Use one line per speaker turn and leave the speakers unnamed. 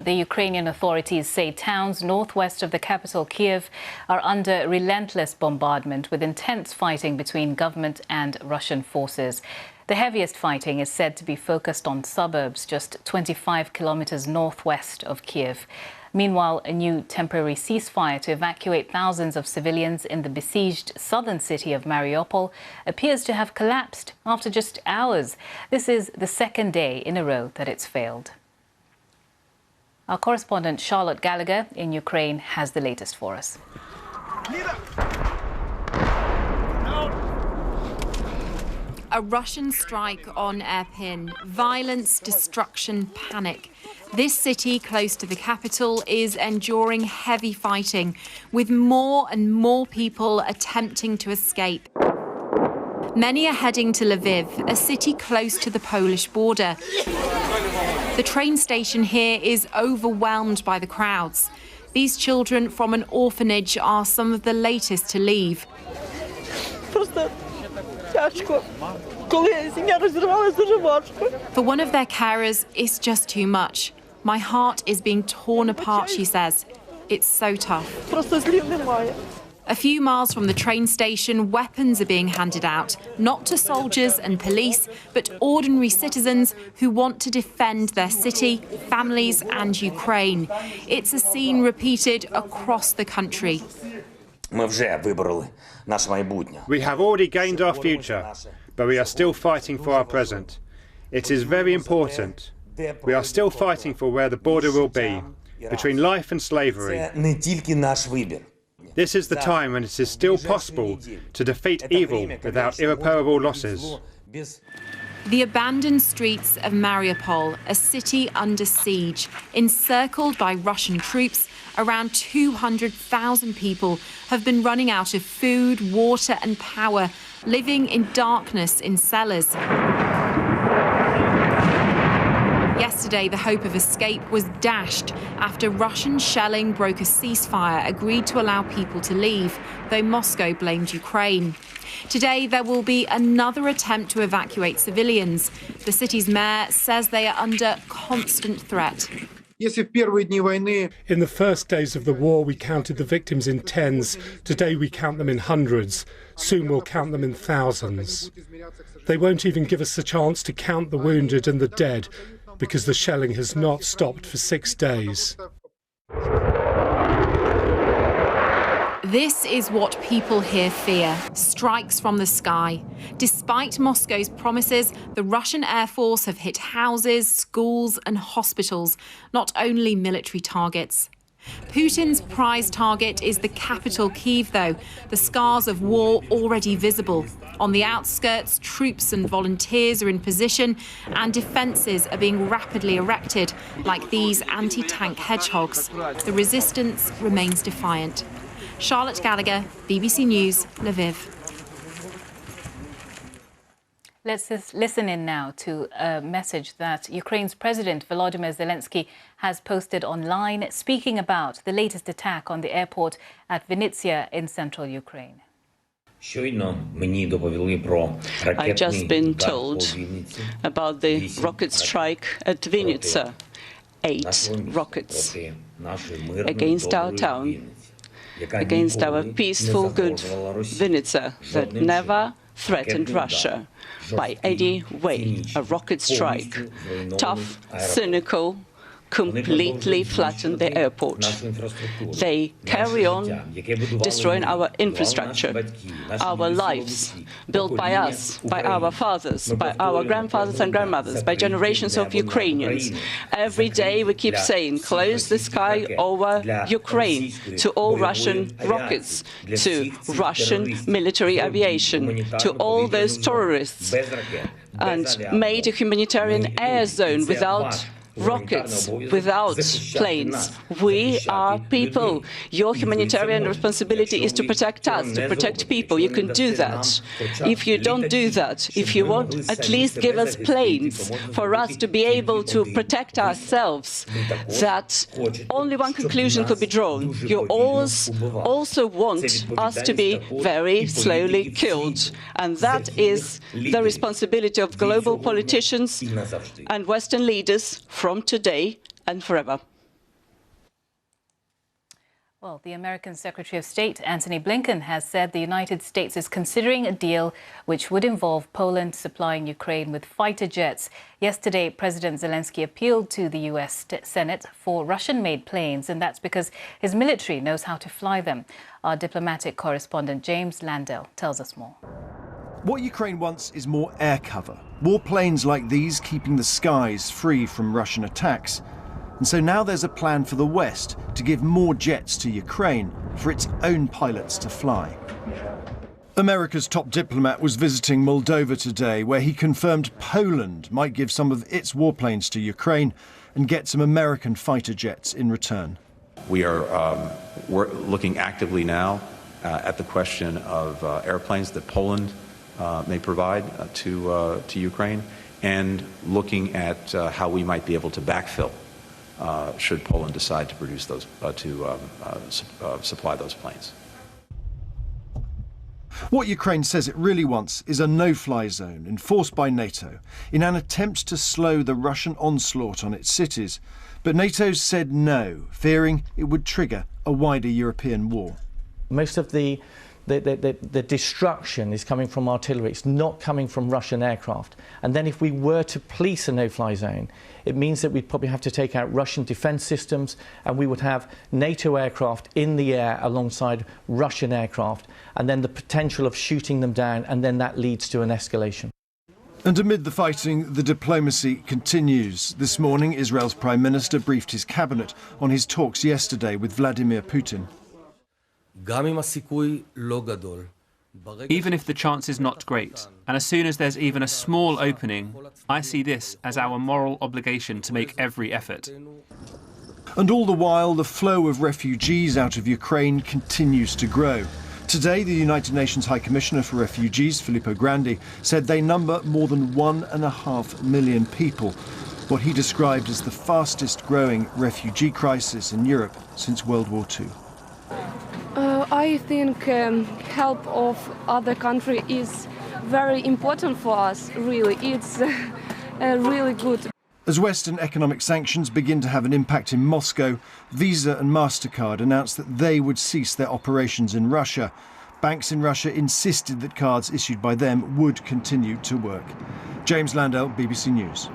The Ukrainian authorities say towns northwest of the capital, Kyiv, are under relentless bombardment with intense fighting between government and Russian forces. The heaviest fighting is said to be focused on suburbs just 25 kilometers northwest of Kyiv. Meanwhile, a new temporary ceasefire to evacuate thousands of civilians in the besieged southern city of Mariupol appears to have collapsed after just hours. This is the second day in a row that it's failed. Our correspondent Charlotte Gallagher in Ukraine has the latest for us.
A Russian strike on Irpin. Violence, destruction, panic. This city, close to the capital, is enduring heavy fighting, with more and more people attempting to escape. Many are heading to Lviv, a city close to the Polish border. The train station here is overwhelmed by the crowds. These children from an orphanage are some of the latest to leave. For one of their carers, it's just too much. My heart is being torn apart, she says. It's so tough. A few miles from the train station, weapons are being handed out, not to soldiers and police, but ordinary citizens who want to defend their city, families and Ukraine. It's a scene repeated across the country.
We have already gained our future, but we are still fighting for our present. It is very important. We are still fighting for where the border will be, between life and slavery. This is the time when it is still possible to defeat evil without irreparable losses.
The abandoned streets of Mariupol, a city under siege, encircled by Russian troops, around 200,000 people have been running out of food, water and power, living in darkness in cellars. Yesterday, the hope of escape was dashed after Russian shelling broke a ceasefire agreed to allow people to leave, though Moscow blamed Ukraine. Today, there will be another attempt to evacuate civilians. The city's mayor says they are under constant threat.
In the first days of the war, we counted the victims in tens. Today, we count them in hundreds. Soon, we'll count them in thousands. They won't even give us the chance to count the wounded and the dead, because the shelling has not stopped for 6 days.
This is what people here fear, strikes from the sky. Despite Moscow's promises, the Russian Air Force have hit houses, schools and hospitals, not only military targets. Putin's prize target is the capital, Kyiv, though, the scars of war already visible. On the outskirts, troops and volunteers are in position and defences are being rapidly erected, like these anti-tank hedgehogs. The resistance remains defiant. Charlotte Gallagher, BBC News, Lviv.
Let's just listen in now to a message that Ukraine's President Volodymyr Zelensky has posted online, speaking about the latest attack on the airport at Vinnytsia in central Ukraine.
I've just been told about the rocket strike at Vinnytsia. 8 rockets against our town, against our peaceful, good Vinnytsia that never threatened Russia by any way. A rocket strike, tough, cynical, completely flattened the airport. They carry on destroying our infrastructure, our lives, built by us, by our fathers, by our grandfathers and grandmothers, by generations of Ukrainians. Every day we keep saying, close the sky over Ukraine to all Russian rockets, to Russian military aviation, to all those terrorists, and made a humanitarian air zone without rockets, without planes. We are people. Your humanitarian responsibility is to protect us, to protect people. You can do that. If you don't do that, if you won't at least give us planes for us to be able to protect ourselves, that only one conclusion could be drawn. You also want us to be very slowly killed. And that is the responsibility of global politicians and Western leaders from today and forever.
Well, the American Secretary of State, Antony Blinken, has said the United States is considering a deal which would involve Poland supplying Ukraine with fighter jets. Yesterday, President Zelensky appealed to the US Senate for Russian-made planes, and that's because his military knows how to fly them. Our diplomatic correspondent James Landell tells us more.
What Ukraine wants is more air cover, more planes like these keeping the skies free from Russian attacks. And so now there's a plan for the West to give more jets to Ukraine for its own pilots to fly. America's top diplomat was visiting Moldova today, where he confirmed Poland might give some of its warplanes to Ukraine and get some American fighter jets in return.
We're looking actively now at the question of airplanes that Poland may provide to Ukraine, and looking at how we might be able to backfill should Poland decide to produce those, supply those planes.
What Ukraine says it really wants is a no-fly zone enforced by NATO in an attempt to slow the Russian onslaught on its cities. But NATO said no, fearing it would trigger a wider European war.
Most of the destruction is coming from artillery. It's not coming from Russian aircraft. And then if we were to police a no-fly zone, it means that we'd probably have to take out Russian defence systems, and we would have NATO aircraft in the air alongside Russian aircraft, and then the potential of shooting them down, and then that leads to an escalation.
And amid the fighting, the diplomacy continues. This morning, Israel's Prime Minister briefed his cabinet on his talks yesterday with Vladimir Putin.
Even if the chance is not great, and as soon as there's even a small opening, I see this as our moral obligation to make every effort.
And all the while, the flow of refugees out of Ukraine continues to grow. Today, the United Nations High Commissioner for Refugees, Filippo Grandi, said they number more than 1.5 million people, what he described as the fastest growing refugee crisis in Europe since World War II.
I think help of other countries is very important for us, really. It's really good.
As Western economic sanctions begin to have an impact in Moscow, Visa and MasterCard announced that they would cease their operations in Russia. Banks in Russia insisted that cards issued by them would continue to work. James Landell, BBC News.